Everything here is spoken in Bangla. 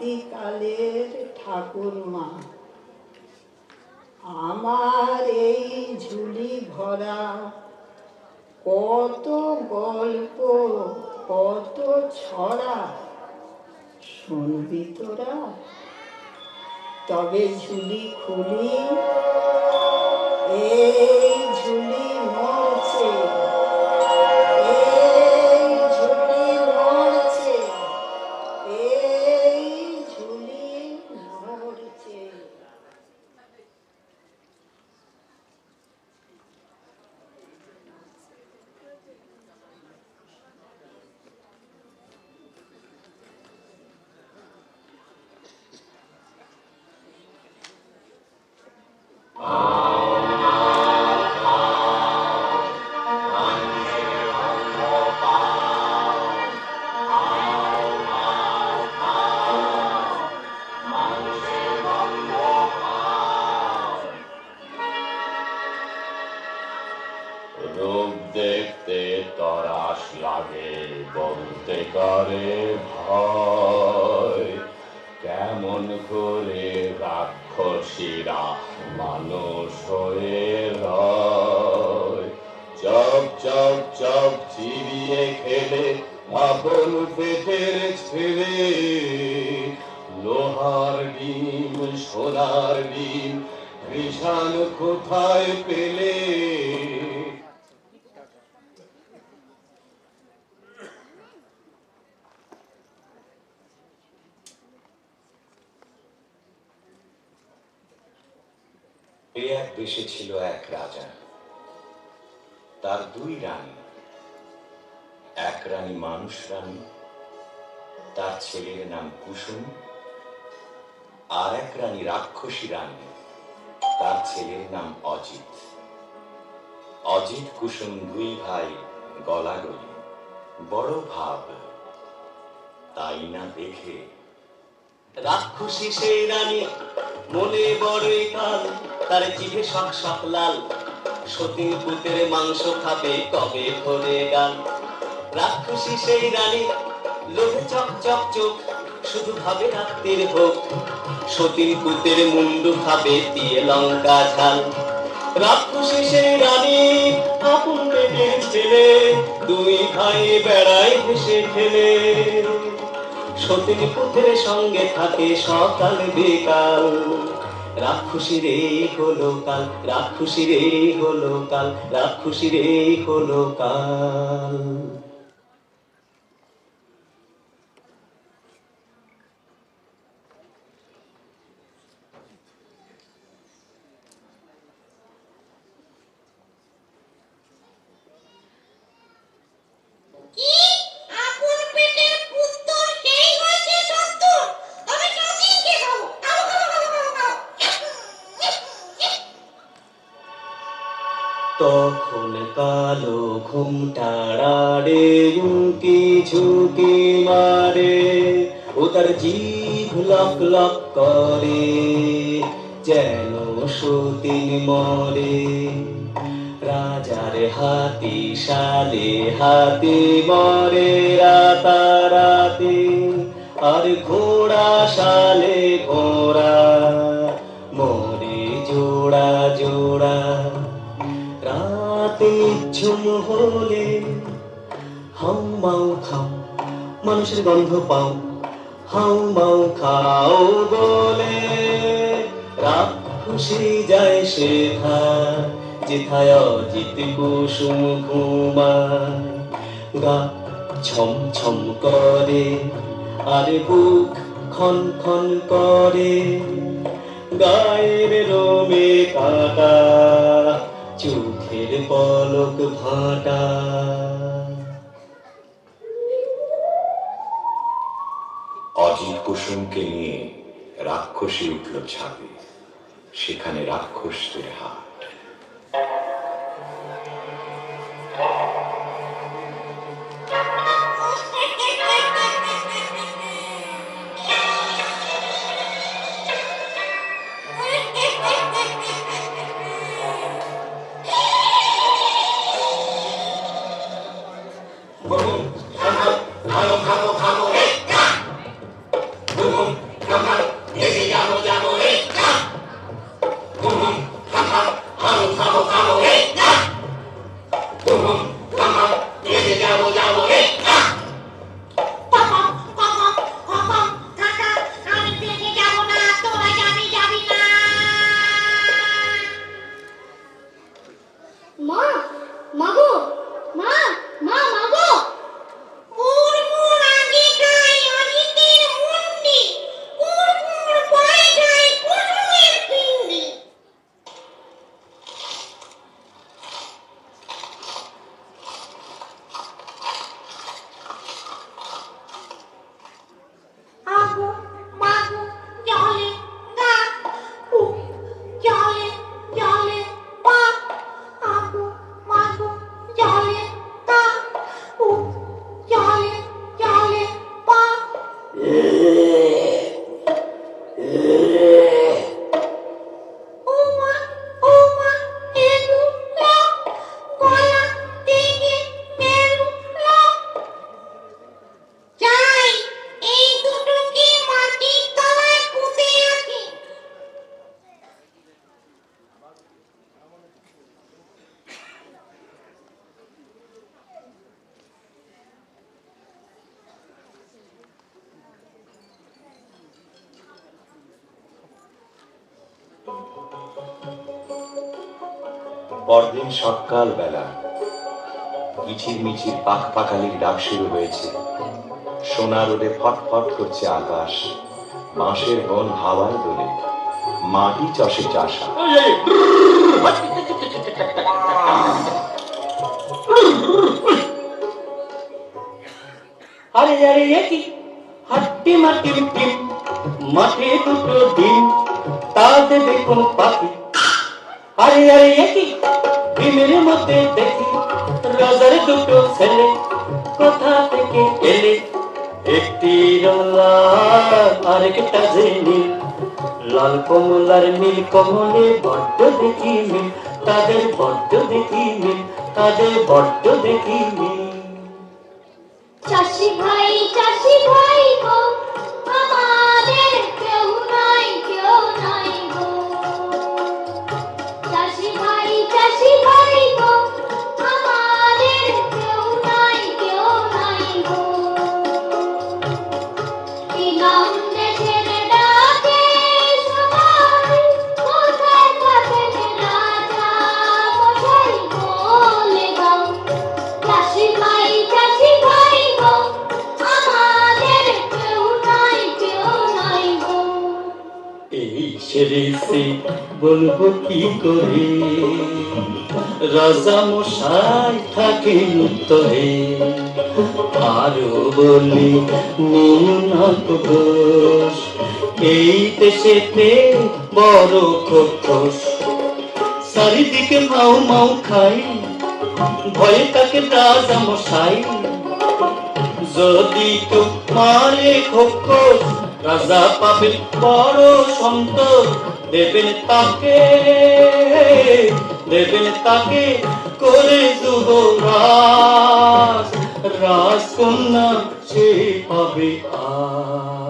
নাতিকালের ঠাকুরমা, আমার এই ঝুলি ভরা কত গল্প কত ছড়া শুনবি তোরা? তবে ঝুলি খুলি, এই ঝুলি মরছে, এই ঝুলি মরছে, এই ঝুলি মরছে। রূপ দেখতে তরাস লাগে, বলতে করে ভয়, কেমন করে রাক্ষসীরা মানুষ হয়ে রয়। চপ চপ চপ চিবিয়ে খেলে আপন পেটের ছেলে, লোহার ডিম সোনার ডিম কৃষাণ কোথায় পেলে? এই এক দেশে ছিল এক রাজা, তার দুই রানী। এক রানী মানুষ রানী, তার ছেলের নাম কুসুম। আর এক রানী রাক্ষসী রানী, তার ছেলের নাম অজিত। অজিত কুসুম দুই ভাই গলাগলি, বড় ভাব। তাই না দেখে রাক্ষসী সেই রানী মনে বড়ই কাল, তার জিভে শক শক লাল। সতীন পুতের মাংস খাবে তবে ধরে গাল। রাক্ষসী সেই রানী লোভে চক চক চোখ, শুধু ভাবে রাত্রির হোক। সতীন পুতের মুন্ডু খাবে দিয়ে লঙ্কা ঝাল। রাক্ষসী সেই রানী আপন পেটের ছেলে, দুই ভাই বেড়ায় হেসে খেলে। সতীন পুতের সঙ্গে থাকে সকাল বিকাল। রাক্ষসীর এই হলো কাল, রাক্ষসীর এই হলো কাল, রাক্ষসীর এই হলো কাল। তখন কালো ঘুমটাড়ারে উঁকি ঝুঁকি মারে, ও তার জিভ লক লক করে যেন সতীন মরে। রাজার হাতি শালে হাতি মরে রাতারাতি, আর ঘোড়া শালে ঘোড়া মরে জোড়া জোড়া। রাত নিঝুম হলে হাউ মাউ খাও, মানুষের গন্ধ পাও, হাউ মাউ খাও বলে। রাক্ষসী যায় সেথায় যেথায় অজিত কুসুম ঘুমায়। গা ছম ছম করে আর বুক খন খন করে, গায়ের রোমে কাটা চোখের পলক ভাটা। অজিত কুসুমকে নিয়ে রাক্ষসী উঠল ছাদে, সেখানে রাক্ষসদের হাট। মা, মাগো, মা, মা, মাগো। কুড়মুড় আগে গায় অনিতের মুন্ডি, কুড়মুড় পরে গায় কুসুমের পিণ্ডি। আগো মাগো জলে গা, জলে জলে পা। আগো মাগো জলে গা, জলে জলে পা। ওমা ওমা এগুলো গলা থেকে বেরুলো। যাই, এই দুটোকে মাটির তলায় পুঁতে রাখি। পরদিন সকাল বেলা মিছির মিছির পাখালির ডাক শুরু হয়েছে। সোনা রোদে ফটফট করছে আকাশ, বাঁশের বন হাওয়ায় দোলে, মাটি চষে চাষা। আরে আরে একই হাট্টি মাটির টিম, মাঠে দুটো ডিম, তা দেবে কোন পাখি? আরে আরে একই ডিমের মধ্যে দেখি রাজার দুটো ছেলে, কোথা থেকে এলে? একটি লাল আরেকটা যে নীল, লাল কমলার নীল কমলে বড্ড দেখি মিল, তাদের বড্ড দেখি মিল, তাদের বড্ড দেখি মিল। চাষি ভাই গো, আমাদের কেউ নাই গো। চাষি ভাই গো, আমাদের কেউ নাই গো। কি নাম দেশের ডাকে সবাই, কোথায় থাকেন রাজা মশাই বলে গাও। চাষি ভাই গো, আমাদের কেউ নাই গো। এই সেরেছে বলবো কি করে, রাজা মশাই থাকেন উত্তরে। আরো বলি নিউনাক দোষ, এই দেশেতে বড় খোকস। চারিদিকে মাও মাও খাই, ভয়ে তাকে রাজা মশাই। যদি কেউ মারে খোকস, রাজা পাবে বড় সন্তোষ। দেবেন তাকে করে যুবরাজ, রাজকন্যা সে পাবে আজ।